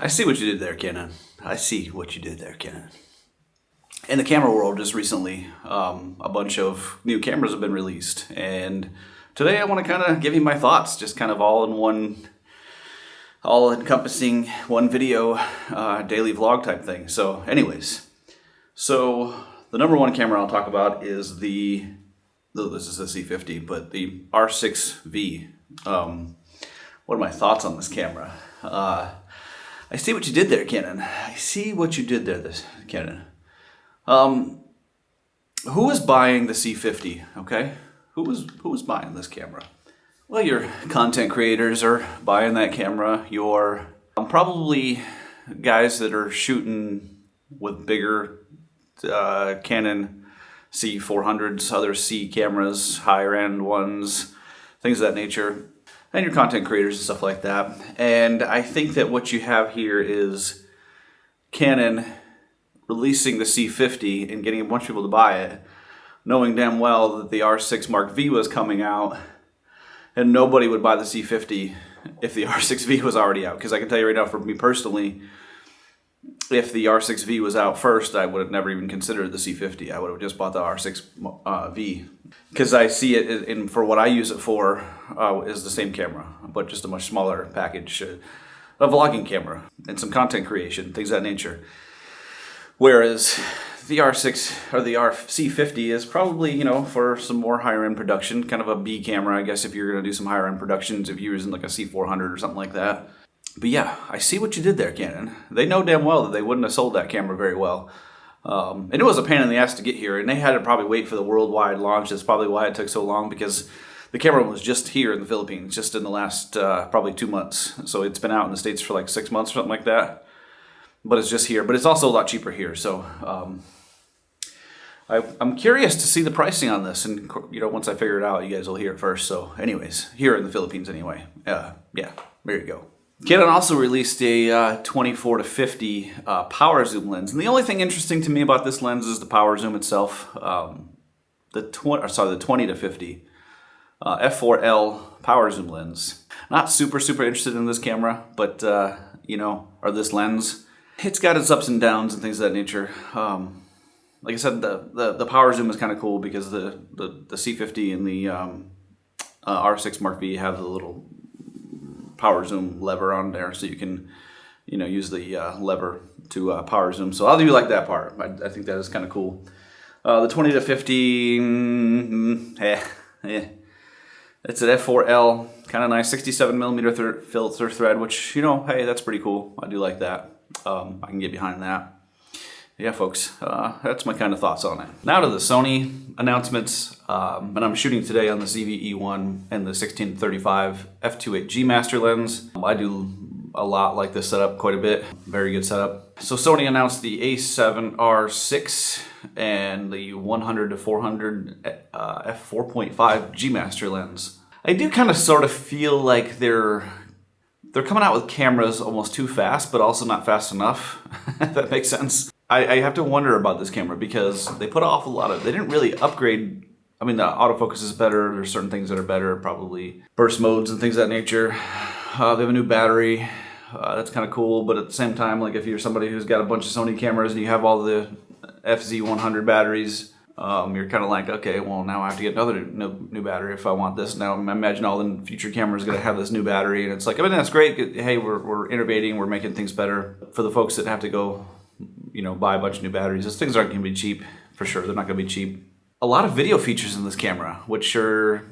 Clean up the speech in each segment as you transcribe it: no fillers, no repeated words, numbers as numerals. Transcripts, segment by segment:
I see what you did there, Canon. I see what you did there, Canon. In the camera world, just recently, a bunch of new cameras have been released, and today I want to kind of give you my thoughts, just kind of all in one, all-encompassing one video, daily vlog type thing. So, anyways, so the number one camera I'll talk about is this is the C50, but the R6V. What are my thoughts on this camera? I see what you did there, Canon. I see what you did there, Canon. Who was buying the C50? Okay, who was buying this camera? Well, your content creators are buying that camera. Your probably guys that are shooting with bigger Canon C400s, other C cameras, higher end ones, things of that nature. And your content creators and stuff like that. And I think that what you have here is Canon releasing the C50 and getting a bunch of people to buy it, knowing damn well that the R6 Mark V was coming out, and nobody would buy the C50 if the R6V was already out. Because I can tell you right now, for me personally, if the R6V was out first, I would have never even considered the C50. I would have just bought the R6V. Because I see it, and for what I use it for, is the same camera, but just a much smaller package. A vlogging camera, and some content creation, things of that nature. Whereas the R6, or the C50 is probably, you know, for some more higher end production, kind of a B camera, I guess, if you're going to do some higher end productions, if you're using like a C400 or something like that. But yeah, I see what you did there, Canon. They know damn well that they wouldn't have sold that camera very well. And it was a pain in the ass to get here, and they had to probably wait for the worldwide launch. That's probably why it took so long, because the camera was just here in the Philippines, just in the last probably 2 months. So it's been out in the States for like 6 months or something like that. But it's just here. But it's also a lot cheaper here. So I'm curious to see the pricing on this. And, you know, once I figure it out, you guys will hear it first. So anyways, here in the Philippines anyway. Yeah, there you go. Canon also released a 24 to 50 power zoom lens. And the only thing interesting to me about this lens is the power zoom itself. The 20 to 50 f4L power zoom lens. Not super interested in this camera, but you know, or this lens. It's got its ups and downs and things of that nature. Like I said, the power zoom is kind of cool because the C50 and the R6 Mark V have the little power zoom lever on there, so you can, you know, use the lever to power zoom. So I do like that part. I think that is kind of cool. The 20 to 50, it's an f4L, kind of nice, 67 millimeter filter thread, which, you know, hey, that's pretty cool. I do like that. I can get behind that. Yeah, folks, that's my kind of thoughts on it. Now to the Sony announcements, and I'm shooting today on the ZV-E1 and the 16-35 f2.8 G Master lens. I do a lot like this setup, quite a bit. Very good setup. So Sony announced the A7R6 and the 100 to 400 f4.5 G Master lens. I do kind of sort of feel like they're coming out with cameras almost too fast, but also not fast enough, if that makes sense. I have to wonder about this camera because they put off a lot of, they didn't really upgrade. I mean, the autofocus is better. There's certain things that are better, probably burst modes and things of that nature. They have a new battery. That's kind of cool, but at the same time, like if you're somebody who's got a bunch of Sony cameras and you have all the FZ100 batteries, you're kind of like, okay, well, now I have to get another new battery if I want this. Now imagine all the future cameras going to have this new battery, and it's like, I mean, that's great. Hey, we're innovating, we're making things better. For the folks that have to go, you know, buy a bunch of new batteries, those things aren't going to be cheap, for sure. They're not going to be cheap. A lot of video features in this camera, which are,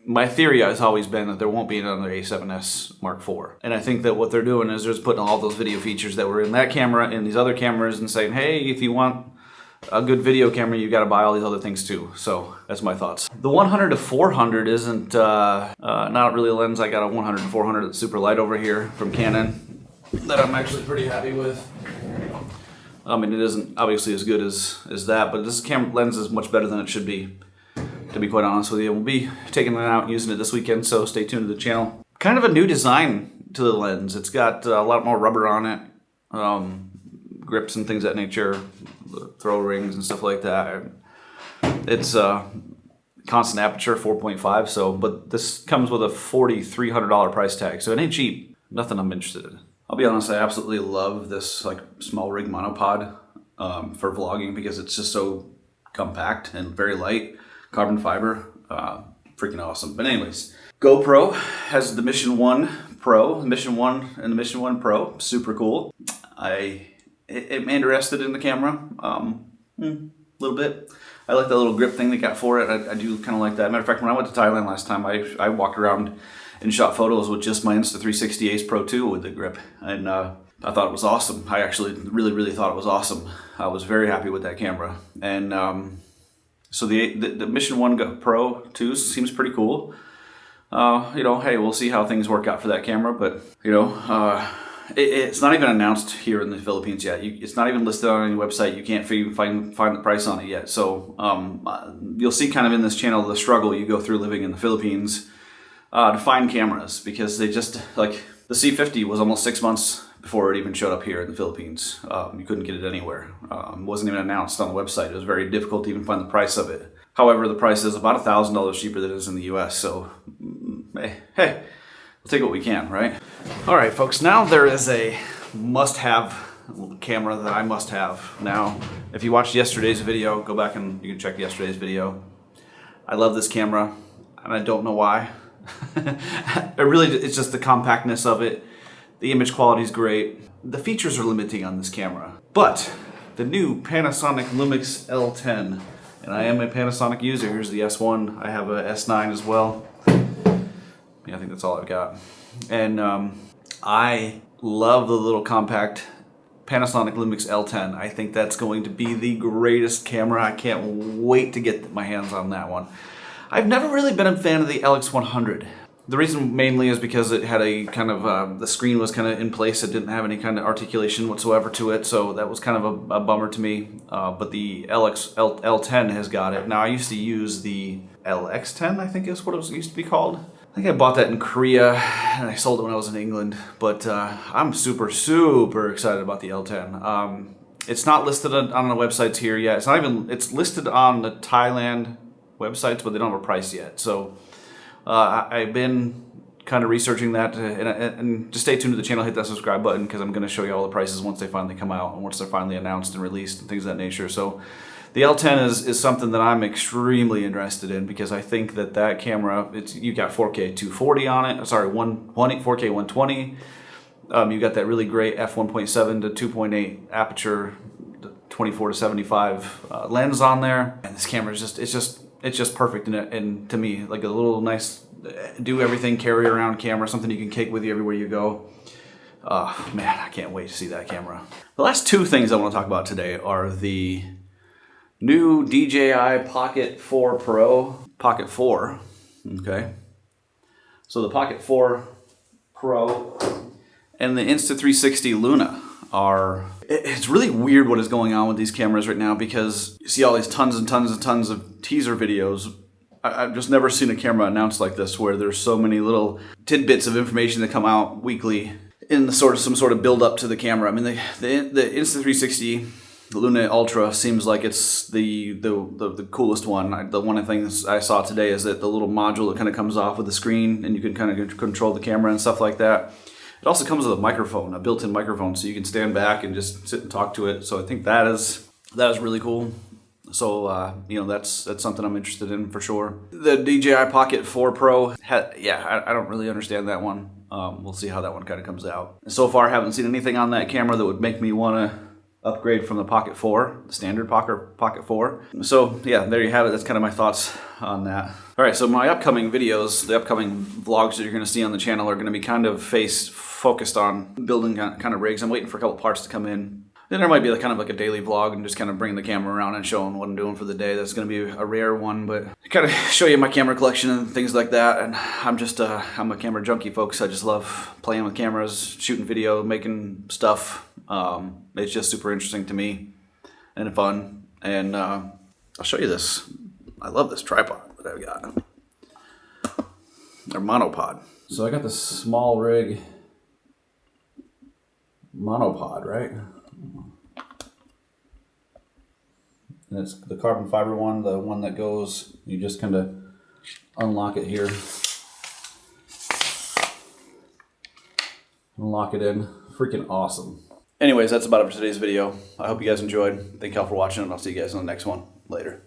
my theory has always been that there won't be another A7S Mark IV. And I think that what they're doing is they're just putting all those video features that were in that camera in these other cameras and saying, hey, if you want a good video camera, you got to buy all these other things too. So that's my thoughts. The 100 to 400 isn't not really a lens. I got a 100 to 400 that's super light over here from Canon that I'm actually pretty happy with. I mean, it isn't obviously as good as that, but this camera lens is much better than it should be, to be quite honest with you. We'll be taking it out and using it this weekend, so stay tuned to the channel. Kind of a new design to the lens. It's got a lot more rubber on it, grips and things of that nature, throw rings and stuff like that. It's constant aperture 4.5, so, but this comes with a $4,300 price tag, so it ain't cheap. Nothing I'm interested in. I'll be honest, I absolutely love this like small rig monopod for vlogging because it's just so compact and very light, carbon fiber, freaking awesome. But anyways, GoPro has the Mission 1 Pro, the Mission 1 and the Mission 1 Pro, super cool. I'm interested in the camera, a little bit. I like that little grip thing they got for it. I do kind of like that. Matter of fact, when I went to Thailand last time, I walked around and shot photos with just my Insta360 Ace Pro 2 with the grip, and I thought it was awesome. I actually really thought it was awesome. I was very happy with that camera, and so the Mission 1 Pro 2 seems pretty cool. You know, hey, we'll see how things work out for that camera, but you know, it's not even announced here in the Philippines yet. It's not even listed on any website. You can't find the price on it yet. So you'll see kind of in this channel the struggle you go through living in the Philippines to find cameras, because they just, like, the C50 was almost 6 months before it even showed up here in the Philippines. You couldn't get it anywhere. It wasn't even announced on the website. It was very difficult to even find the price of it. However, the price is about $1,000 cheaper than it is in the US, so hey, we'll take what we can, right? All right, folks, now there is a must-have camera that I must have. Now, if you watched yesterday's video, go back and you can check yesterday's video. I love this camera, and I don't know why. It's just the compactness of it. The image quality is great. The features are limiting on this camera, but the new Panasonic Lumix L10, and I am a Panasonic user. Here's the S1. I have a S9 as well. Yeah, I think that's all I've got. And I love the little compact Panasonic Lumix L10. I think that's going to be the greatest camera. I can't wait to get my hands on that one. I've never really been a fan of the LX100. The reason mainly is because it had a kind of, the screen was kind of in place. It didn't have any kind of articulation whatsoever to it, so that was kind of a bummer to me. But the L10 has got it. Now, I used to use the LX10, I think is what it used to be called. I think I bought that in Korea, and I sold it when I was in England. But I'm super excited about the L10. It's not listed on the websites here yet. It's listed on the Thailand websites, but they don't have a price yet. So I've been kind of researching that, and just stay tuned to the channel, hit that subscribe button, because I'm going to show you all the prices once they finally come out and once they're finally announced and released and things of that nature. So the L10 is something that I'm extremely interested in, because I think that camera, you got 4K 240 on it, sorry, 4K 120. You got that really great f1.7 to 2.8 aperture, 24 to 75 lens on there, and this camera is it's just perfect, and to me, like a little nice do everything carry around camera, something you can take with you everywhere you go. Man, I can't wait to see that camera. The last two things I want to talk about today are the new DJI Pocket 4 Pro, Pocket 4, okay? So the Pocket 4 Pro and the Insta360 Luna it's really weird what is going on with these cameras right now, because you see all these tons and tons of teaser videos. I've just never seen a camera announced like this, where there's so many little tidbits of information that come out weekly in some sort of build up to the camera. I mean, the Insta360 Luna Ultra seems like it's the coolest one. The one thing I saw today is that the little module that kind of comes off with the screen, and you can kind of control the camera and stuff like that. It also comes with a microphone, a built-in microphone, so you can stand back and just sit and talk to it. So I think that is really cool. So you know, that's something I'm interested in for sure. The DJI Pocket 4 Pro, I don't really understand that one. We'll see how that one kind of comes out. So far, I haven't seen anything on that camera that would make me want to upgrade from the Pocket 4, the standard Pocket 4. So yeah, there you have it. That's kind of my thoughts on that. All right, so my upcoming videos, the upcoming vlogs that you're going to see on the channel are going to be kind of focused on building kind of rigs. I'm waiting for a couple parts to come in. Then there might be kind of like a daily vlog and just kind of bring the camera around and showing what I'm doing for the day. That's going to be a rare one, but kind of show you my camera collection and things like that. And I'm a camera junkie, folks. I just love playing with cameras, shooting video, making stuff. It's just super interesting to me and fun. And I'll show you this. I love this tripod that I've got. Or monopod. So I got this small rig monopod, right? And it's the carbon fiber one, the one that goes, you just kind of unlock it here. Unlock it in freaking awesome. Anyways, that's about it for today's video. I hope you guys enjoyed. Thank y'all for watching, and I'll see you guys in the next one. Later.